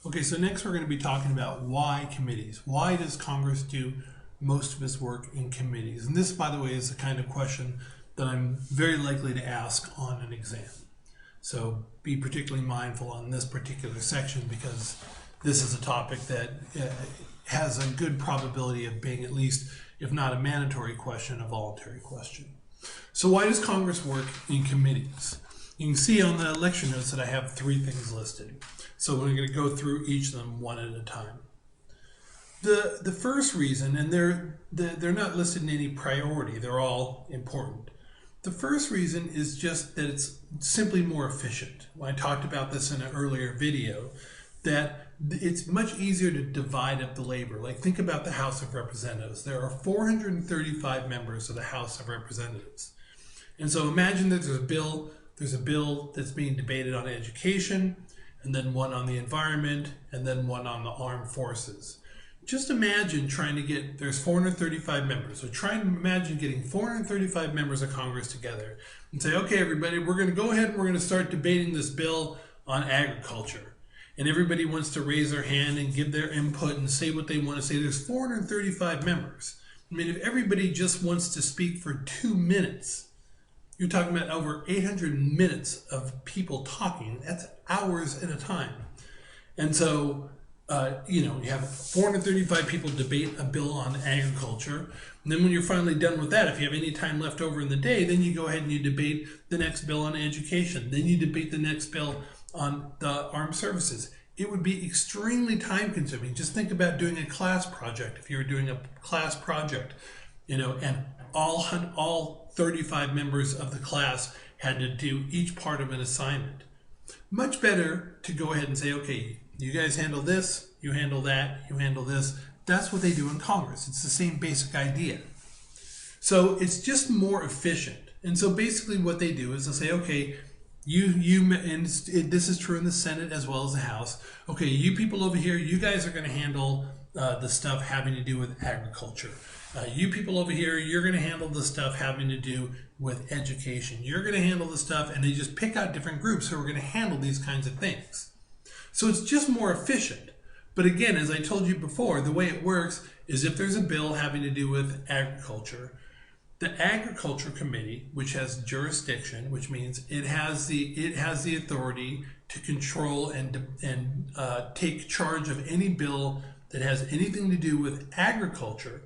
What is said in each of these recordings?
Okay, so next we're going to be talking about why committees. Why does Congress do most of its work in committees? And this, by the way, is the kind of question that I'm very likely to ask on an exam. So be particularly mindful on this particular section because this is a topic that has a good probability of being at least, if not a mandatory question, a voluntary question. So why does Congress work in committees? You can see on the lecture notes that I have 3 things listed. So we're going to go through each of them one at a time. The first reason, and they're not listed in any priority, they're all important. The first reason is just that it's simply more efficient. I talked about this in an earlier video, that it's much easier to divide up the labor. Like think about the House of Representatives. There are 435 members of the House of Representatives. And so imagine that there's a bill that's being debated on education, and then one on the environment, and then one on the armed forces. Just imagine there's 435 members. So try and imagine getting 435 members of Congress together and say, okay, everybody, we're going to go ahead and we're going to start debating this bill on agriculture. And everybody wants to raise their hand and give their input and say what they want to say. There's 435 members. I mean, if everybody just wants to speak for 2 minutes, you're talking about over 800 minutes of people talking. That's hours at a time. And so, you have 435 people debate a bill on agriculture. And then when you're finally done with that, if you have any time left over in the day, then you go ahead and you debate the next bill on education. Then you debate the next bill on the armed services. It would be extremely time consuming. Just think about doing a class project. If you were doing a class project, and all 35 members of the class had to do each part of an assignment. Much better to go ahead and say, okay, you guys handle this, you handle that, you handle this. That's what they do in Congress. It's the same basic idea. So it's just more efficient. And so basically what they do is they'll say, okay, this is true in the Senate as well as the House. Okay, you people over here, you guys are going to handle the stuff having to do with agriculture. You people over here, you're going to handle the stuff having to do with education. You're going to handle the stuff, and they just pick out different groups who are going to handle these kinds of things. So it's just more efficient. But again, as I told you before, the way it works is if there's a bill having to do with agriculture, the Agriculture Committee, which has jurisdiction, which means it has the authority to control and take charge of any bill that has anything to do with agriculture.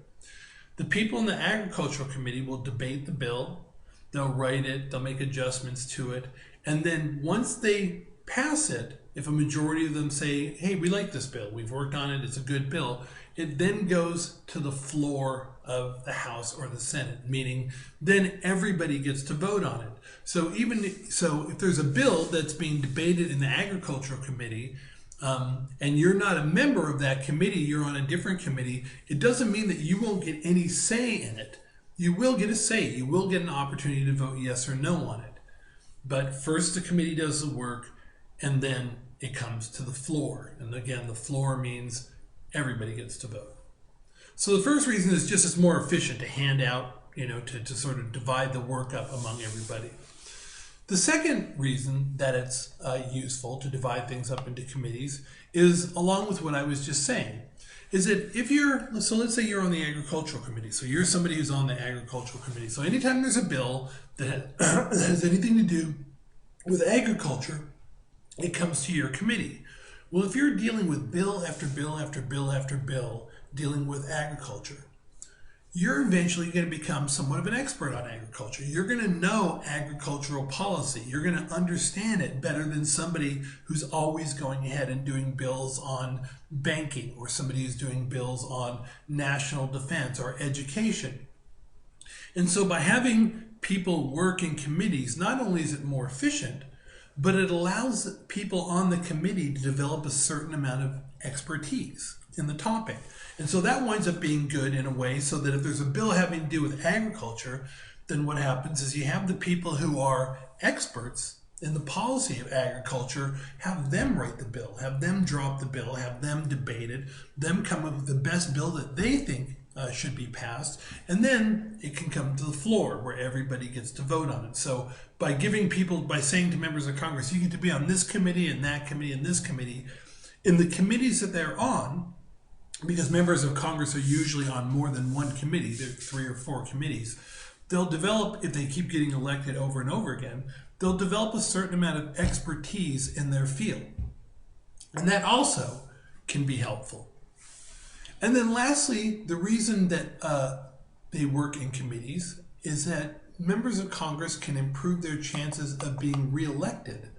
The people in the Agricultural Committee will debate the bill, they'll write it, they'll make adjustments to it, and then once they pass it, if a majority of them say, hey, we like this bill, we've worked on it, it's a good bill, it then goes to the floor of the House or the Senate, meaning then everybody gets to vote on it. So if there's a bill that's being debated in the Agricultural Committee, and you're not a member of that committee, you're on a different committee, it doesn't mean that you won't get any say in it. You will get a say. You will get an opportunity to vote yes or no on it. But first the committee does the work, and then it comes to the floor. And again, the floor means everybody gets to vote. So the first reason is just it's more efficient to hand out, to sort of divide the work up among everybody. The second reason that it's useful to divide things up into committees is, along with what I was just saying, is that let's say you're on the Agricultural Committee, so you're somebody who's on the Agricultural Committee. So anytime there's a bill that has anything to do with agriculture, it comes to your committee. Well, if you're dealing with bill after bill after bill after bill dealing with agriculture, you're eventually going to become somewhat of an expert on agriculture. You're going to know agricultural policy. You're going to understand it better than somebody who's always going ahead and doing bills on banking, or somebody who's doing bills on national defense or education. And so by having people work in committees, not only is it more efficient, but it allows people on the committee to develop a certain amount of expertise in the topic. And so that winds up being good in a way, so that if there's a bill having to do with agriculture, then what happens is you have the people who are experts in the policy of agriculture, have them write the bill, have them drop the bill, have them debate it, them come up with the best bill that they think should be passed, and then it can come to the floor where everybody gets to vote on it. So by saying to members of Congress, you get to be on this committee and that committee and this committee, In the committees that they're on, because members of Congress are usually on more than one committee, there are 3 or 4 committees, they'll develop, if they keep getting elected over and over again, they'll develop a certain amount of expertise in their field. And that also can be helpful. And then lastly, the reason that they work in committees is that members of Congress can improve their chances of being reelected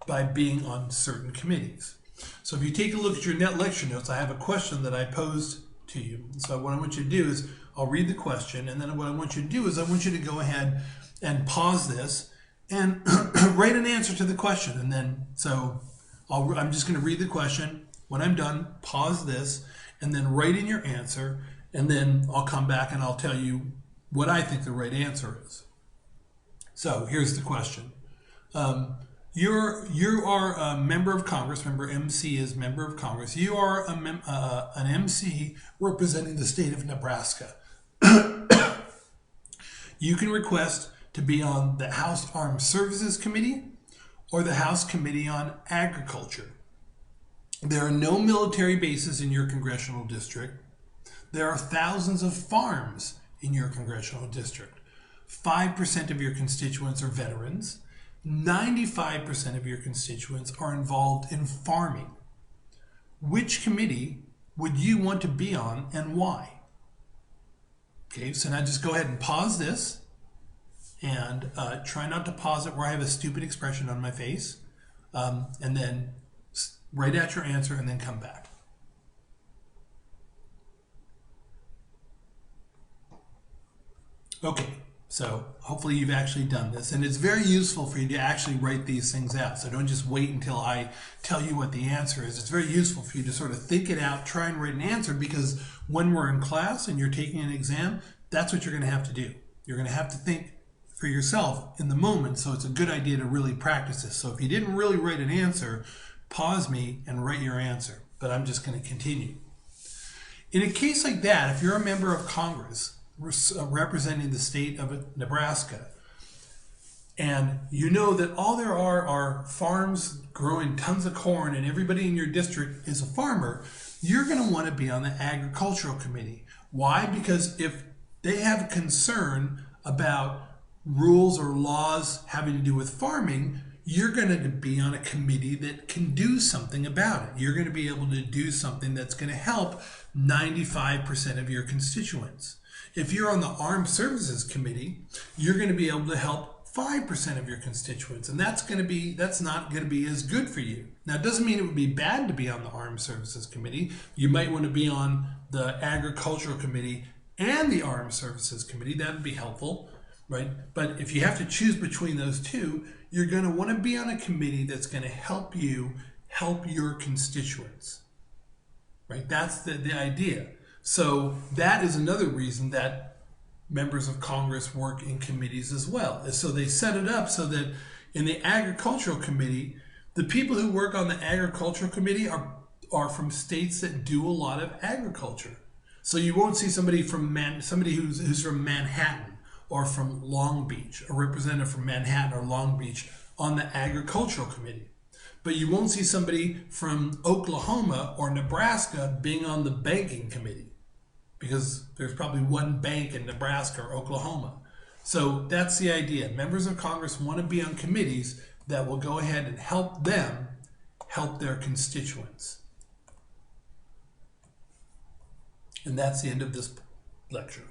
by being on certain committees. So if you take a look at your net lecture notes, I have a question that I posed to you. So what I want you to do is I'll read the question, and then what I want you to do is I want you to go ahead and pause this and write an answer to the question. And then, so I'm just going to read the question. When I'm done, pause this, and then write in your answer, and then I'll come back and I'll tell you what I think the right answer is. So here's the question. You are a member of Congress. Remember, MC is member of Congress. You are an MC representing the state of Nebraska. You can request to be on the House Armed Services Committee or the House Committee on Agriculture. There are no military bases in your congressional district. There are thousands of farms in your congressional district. 5% of your constituents are veterans. 95% of your constituents are involved in farming. Which committee would you want to be on and why? Okay, so now just go ahead and pause this and try not to pause it where I have a stupid expression on my face, and then write out your answer and then come back. Okay. So hopefully you've actually done this, and it's very useful for you to actually write these things out. So don't just wait until I tell you what the answer is. It's very useful for you to sort of think it out, try and write an answer, because when we're in class and you're taking an exam, that's what you're going to have to do. You're going to have to think for yourself in the moment, so it's a good idea to really practice this. So if you didn't really write an answer, pause me and write your answer, but I'm just going to continue. In a case like that, if you're a member of Congress, representing the state of Nebraska, and you know that all there are farms growing tons of corn and everybody in your district is a farmer, you're going to want to be on the Agricultural Committee. Why? Because if they have a concern about rules or laws having to do with farming, you're going to be on a committee that can do something about it. You're going to be able to do something that's going to help 95% of your constituents. If you're on the Armed Services Committee, you're going to be able to help 5% of your constituents, and that's not going to be as good for you. Now, it doesn't mean it would be bad to be on the Armed Services Committee. You might want to be on the Agricultural Committee and the Armed Services Committee. That would be helpful, right? But if you have to choose between those two, you're going to want to be on a committee that's going to help you help your constituents, right? That's the idea. So that is another reason that members of Congress work in committees as well. So they set it up so that in the Agricultural Committee, the people who work on the Agricultural Committee are from states that do a lot of agriculture. So you won't see somebody who's from Manhattan or from Long Beach, a representative from Manhattan or Long Beach on the Agricultural Committee. But you won't see somebody from Oklahoma or Nebraska being on the Banking Committee, because there's probably one bank in Nebraska or Oklahoma. So that's the idea. Members of Congress want to be on committees that will go ahead and help them help their constituents. And that's the end of this lecture.